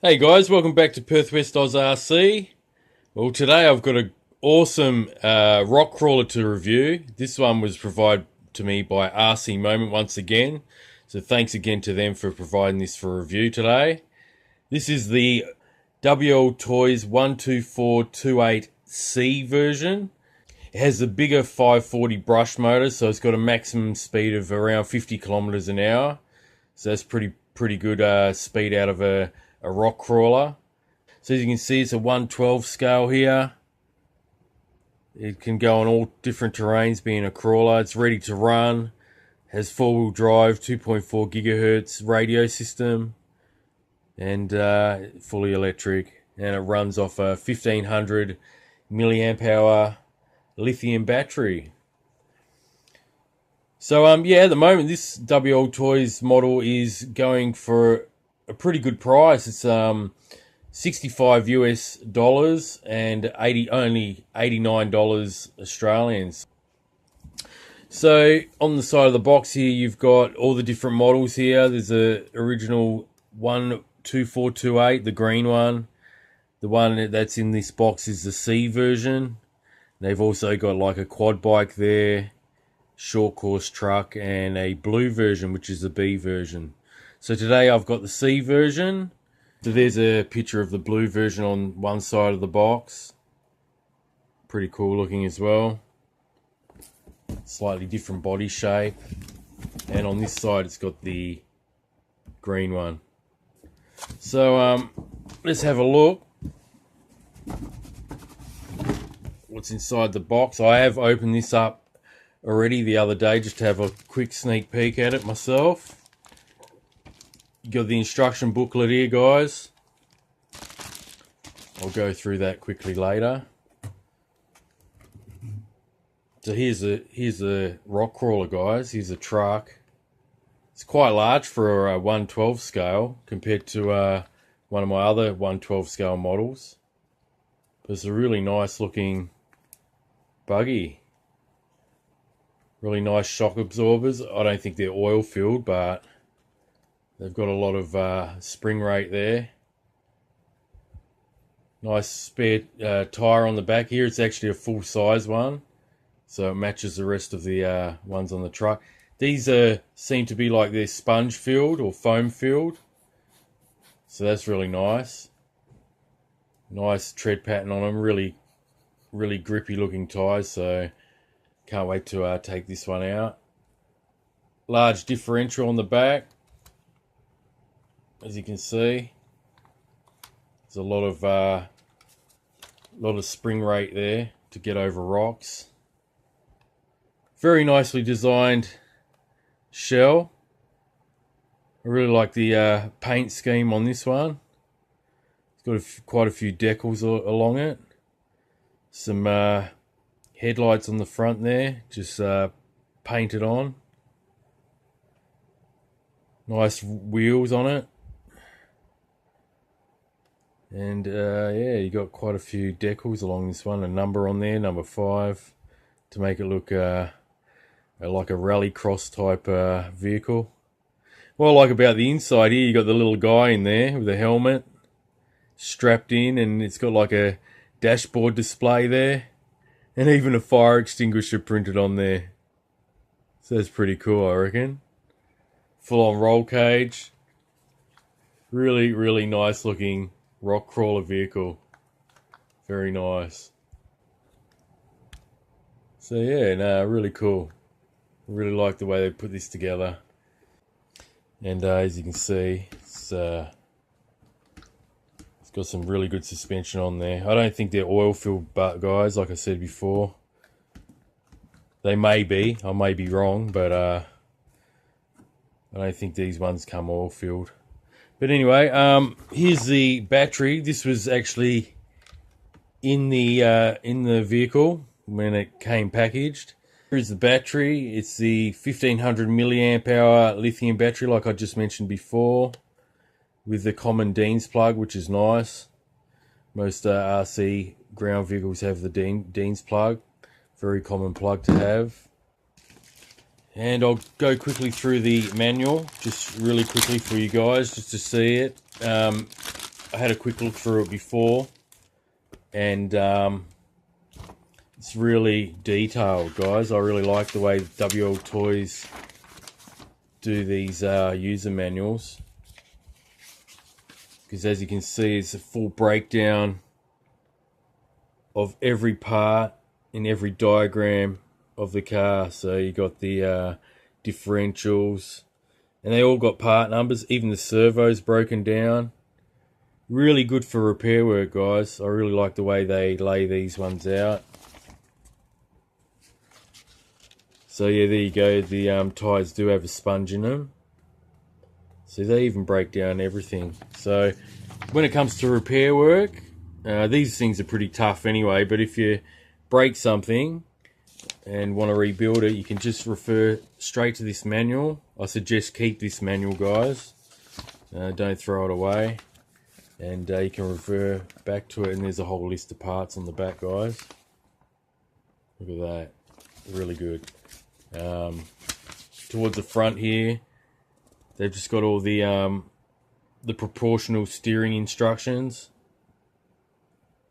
Hey guys, welcome back to Perth West Oz RC. Well, today I've got an awesome rock crawler to review. This one was provided to me by RC Moment once again. So thanks again to them for providing this for review today. This is the WLtoys 12428C version. It has the bigger 540 brush motor, so it's got a maximum speed of around 50 kilometers an hour. So that's pretty good speed out of a rock crawler. So as you can see, it's a 1/12 scale here. It can go on all different terrains being a crawler. It's ready to run. Has 4-wheel drive, 2.4 gigahertz radio system, and fully electric. And it runs off a 1500 milliamp hour lithium battery. So yeah, at the moment this WLtoys model is going for a pretty good price. It's $65 US and only $89 Australians. So on the side of the box here, you've got all the different models here. There's a original 12428, the green one. The one that's in this box is the C version. They've also got like a quad bike there, short course truck, and a blue version, which is the B version. So today I've got the C version. So there's a picture of the blue version on one side of the box. Pretty cool looking as well. Slightly different body shape. And on this side it's got the green one. So let's have a look. What's inside the box. I have opened this up already the other day just to have a quick sneak peek at it myself. You got the instruction booklet here, guys. I'll go through that quickly later. So here's a rock crawler, guys. Here's a truck. It's quite large for a 1/12 scale compared to one of my other 1/12 scale models. But it's a really nice looking buggy. Really nice shock absorbers. I don't think they're oil filled, but they've got a lot of spring rate there. Nice spare tyre on the back here. It's actually a full size one, so it matches the rest of the ones on the truck. These seem to be like they're sponge filled or foam filled, so that's really nice. Nice tread pattern on them. Really grippy looking tyres, so can't wait to take this one out. Large differential on the back. As you can see, there's a lot of spring rate there to get over rocks. Very nicely designed shell. I really like the paint scheme on this one. It's got quite a few decals along it. Some headlights on the front there, just painted on. Nice wheels on it. And yeah, you got quite a few decals along this one. A number on there, number 5, to make it look like a rally cross type vehicle. What I like about the inside here, you got the little guy in there with a helmet strapped in, and it's got like a dashboard display there, and even a fire extinguisher printed on there. So that's pretty cool, I reckon. Full on roll cage. Really nice looking rock crawler vehicle. Very nice. So yeah, no, really cool. Really like the way they put this together. And as you can see, it's got some really good suspension on there. I don't think they're oil filled, but guys, like I said before, they may be. I may be wrong, but I don't think these ones come oil filled. But anyway, here's the battery. This was actually in the vehicle when it came packaged. Here's the battery. It's the 1500 milliamp hour lithium battery, like I just mentioned before, with the common Dean's plug, which is nice. Most RC ground vehicles have the Dean's plug. Very common plug to have. And I'll go quickly through the manual, just really quickly for you guys, just to see it. I had a quick look through it before, and it's really detailed, guys. I really like the way WLtoys do these user manuals, because as you can see, it's a full breakdown of every part in every diagram of the car. So you got the differentials, and they all got part numbers, even the servo's broken down. Really good for repair work, guys. I really like the way they lay these ones out. So yeah, there you go. The tyres do have a sponge in them. So they even break down everything. So when it comes to repair work, these things are pretty tough anyway, but if you break something and want to rebuild it, you can just refer straight to this manual. I suggest keep this manual, guys. Don't throw it away. And you can refer back to it, and there's a whole list of parts on the back, guys. Look at that. Really good. Towards the front here, they've just got all the proportional steering instructions,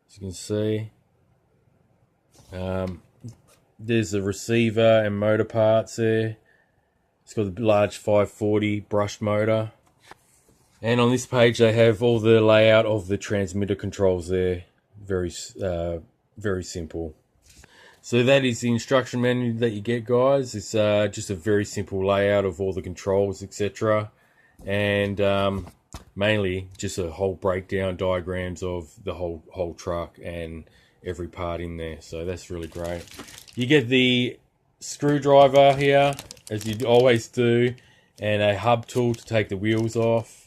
as you can see. There's the receiver and motor parts there. It's got the large 540 brushed motor. And on this page they have all the layout of the transmitter controls there. Very simple. So that is the instruction manual that you get, guys. It's just a very simple layout of all the controls, etc. And mainly just a whole breakdown diagrams of the whole truck and every part in there. So that's really great. You get the screwdriver here, as you always do, and a hub tool to take the wheels off.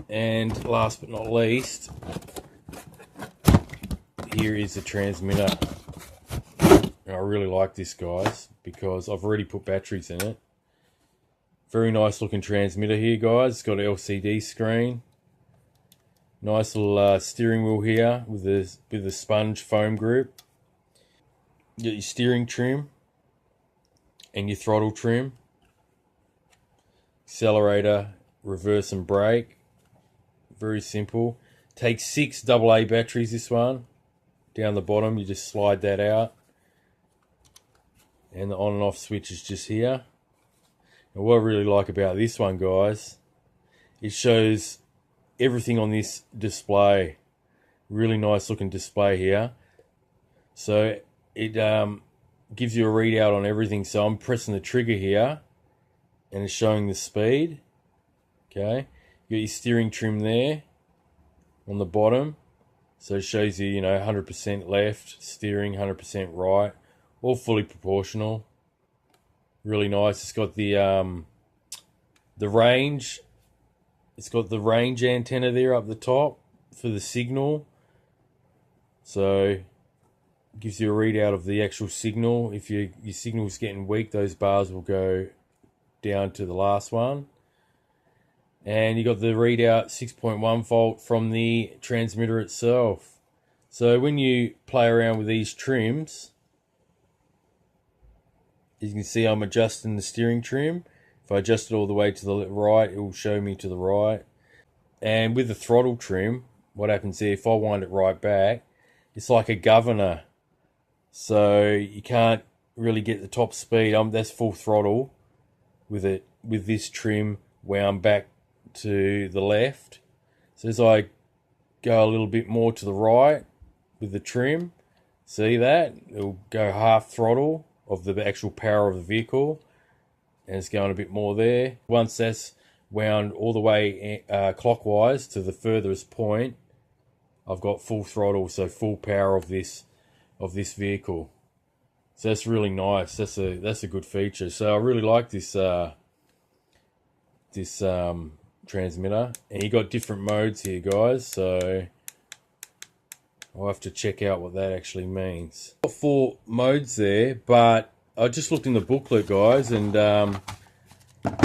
And last but not least, here is the transmitter. I really like this, guys, because I've already put batteries in it. Very nice looking transmitter here, guys. It's got an LCD screen. Nice little steering wheel here with the sponge foam grip. You got your steering trim and your throttle trim. Accelerator, reverse and brake. Very simple. Takes 6 AA batteries, this one. Down the bottom, you just slide that out. And the on and off switch is just here. And what I really like about this one, guys, it shows everything on this display. Really nice looking display here. So it gives you a readout on everything. So I'm pressing the trigger here, and it's showing the speed. Okay, you got your steering trim there on the bottom. So it shows you, 100% left steering, 100% right, all fully proportional. Really nice. It's got the range. It's got the range antenna there up the top for the signal. So it gives you a readout of the actual signal. If your signal's getting weak, those bars will go down to the last one. And you got the readout 6.1 volt from the transmitter itself. So when you play around with these trims, you can see I'm adjusting the steering trim. If I adjust it all the way to the right, it will show me to the right. And with the throttle trim, what happens there, if I wind it right back, it's like a governor. So you can't really get the top speed. That's full throttle with it, with this trim wound back to the left. So as I go a little bit more to the right with the trim, see that? It'll go half throttle of the actual power of the vehicle, and it's going a bit more there. Once that's wound all the way clockwise to the furthest point, I've got full throttle, so full power of this vehicle. So that's really nice. That's a good feature. So I really like this transmitter, and you got different modes here, guys. So I'll have to check out what that actually means. Got 4 modes there, but I just looked in the booklet, guys, and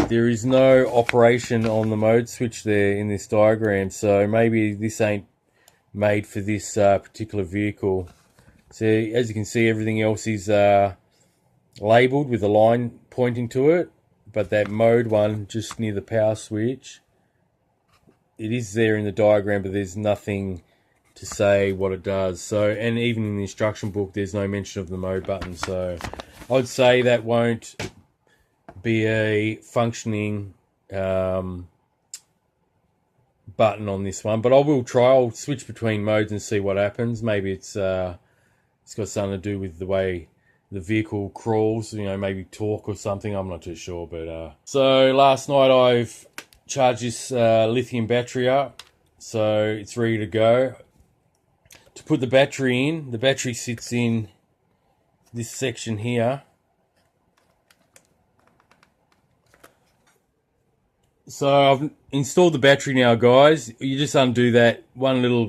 there is no operation on the mode switch there in this diagram. So maybe this ain't made for this particular vehicle. So as you can see, everything else is labeled with a line pointing to it, but that mode one just near the power switch it is there in the diagram, but there's nothing to say what it does. So, and even in the instruction book, there's no mention of the mode button. So I'd say that won't be a functioning button on this one, but I will try. I'll switch between modes and see what happens. Maybe it's got something to do with the way the vehicle crawls, you know, maybe torque or something. I'm not too sure. But so last night I've charged this lithium battery up, so it's ready to go. To put the battery in, the battery sits in this section here. So I've installed the battery now, guys. You just undo that one little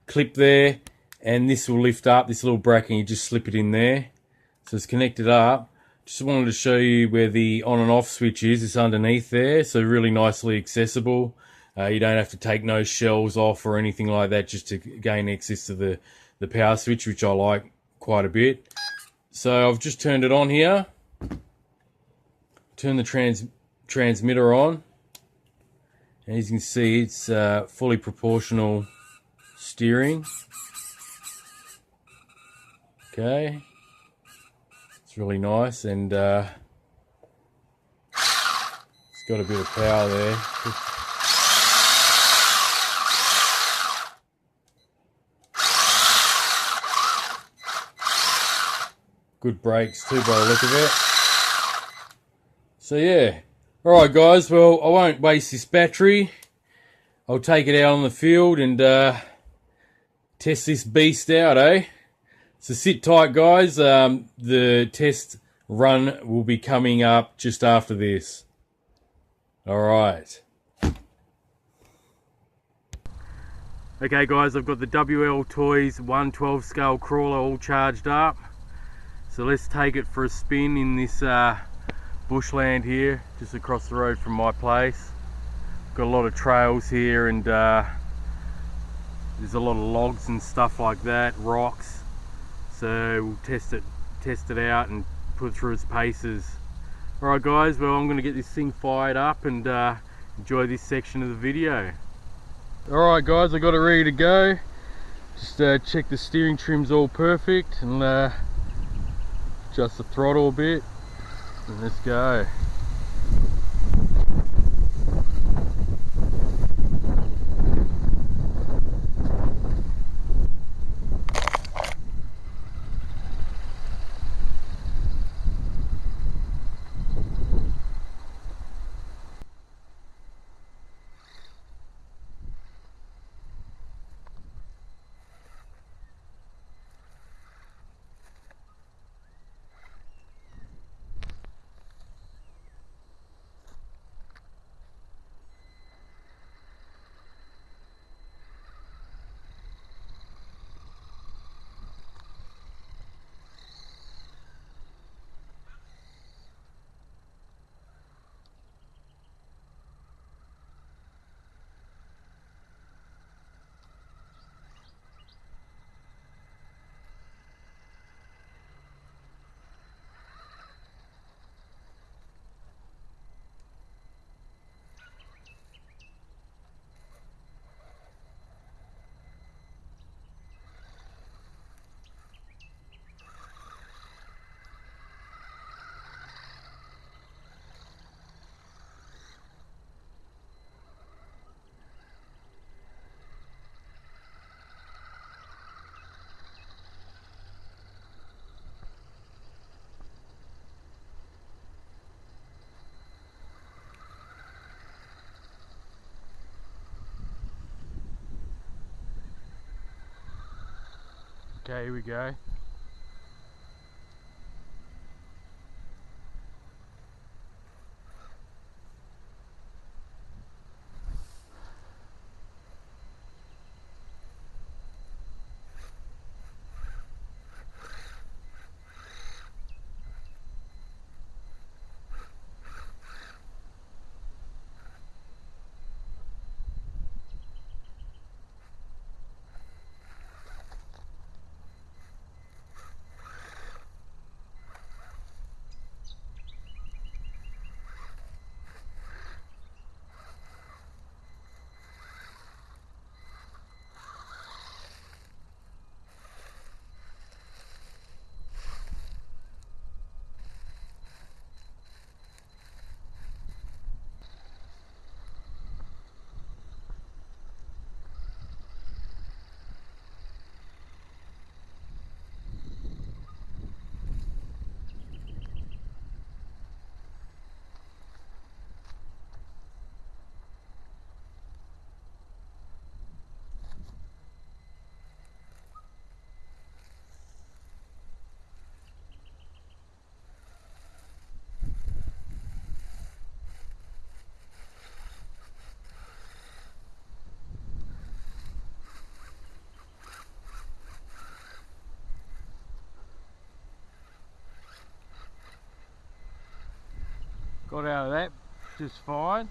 clip there, and this will lift up, this little bracket, and you just slip it in there. So it's connected up. Just wanted to show you where the on and off switch is. It's underneath there, so really nicely accessible. You don't have to take no shells off or anything like that just to gain access to the power switch, which I like quite a bit. So I've just turned it on here. Turn the transmitter on, and as you can see, it's fully proportional steering. Okay, it's really nice, and it's got a bit of power there. Good brakes too by the look of it. So yeah, alright guys, well I won't waste this battery. I'll take it out on the field and test this beast out, eh? So sit tight guys, the test run will be coming up just after this. Alright. Okay guys, I've got the WLtoys 112 scale crawler all charged up. So let's take it for a spin in this bushland here, just across the road from my place. Got a lot of trails here, and there's a lot of logs and stuff like that, rocks. So we'll test it out and put it through its paces. Alright guys, well I'm going to get this thing fired up and enjoy this section of the video. Alright guys, I got it ready to go. Just check the steering trim's all perfect, and adjust the throttle a bit, and let's go. Okay, here we go. got out of that just fine.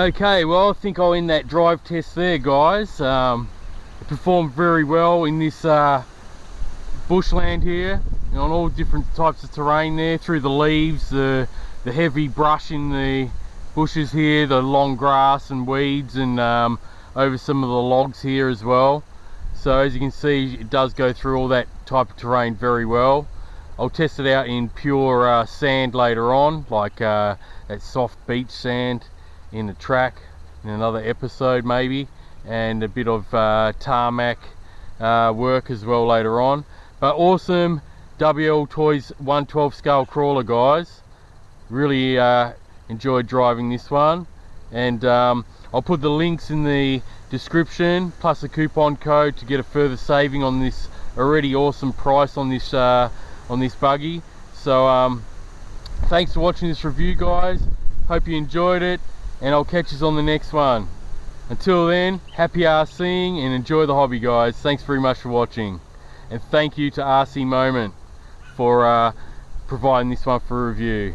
Okay, well, I think I'll end that drive test there, guys. It performed very well in this bushland here, on all different types of terrain there, through the leaves, the heavy brush in the bushes here, the long grass and weeds, and over some of the logs here as well. So as you can see, it does go through all that type of terrain very well. I'll test it out in pure sand later on, like that soft beach sand in the track in another episode maybe, and a bit of tarmac work as well later on. But awesome WLtoys 112 scale crawler, guys. Really enjoyed driving this one, and I'll put the links in the description plus a coupon code to get a further saving on this already awesome price on this buggy. So thanks for watching this review, guys. Hope you enjoyed it, and I'll catch you on the next one. Until then, happy RCing and enjoy the hobby, guys. Thanks very much for watching, and thank you to RC Moment for providing this one for review.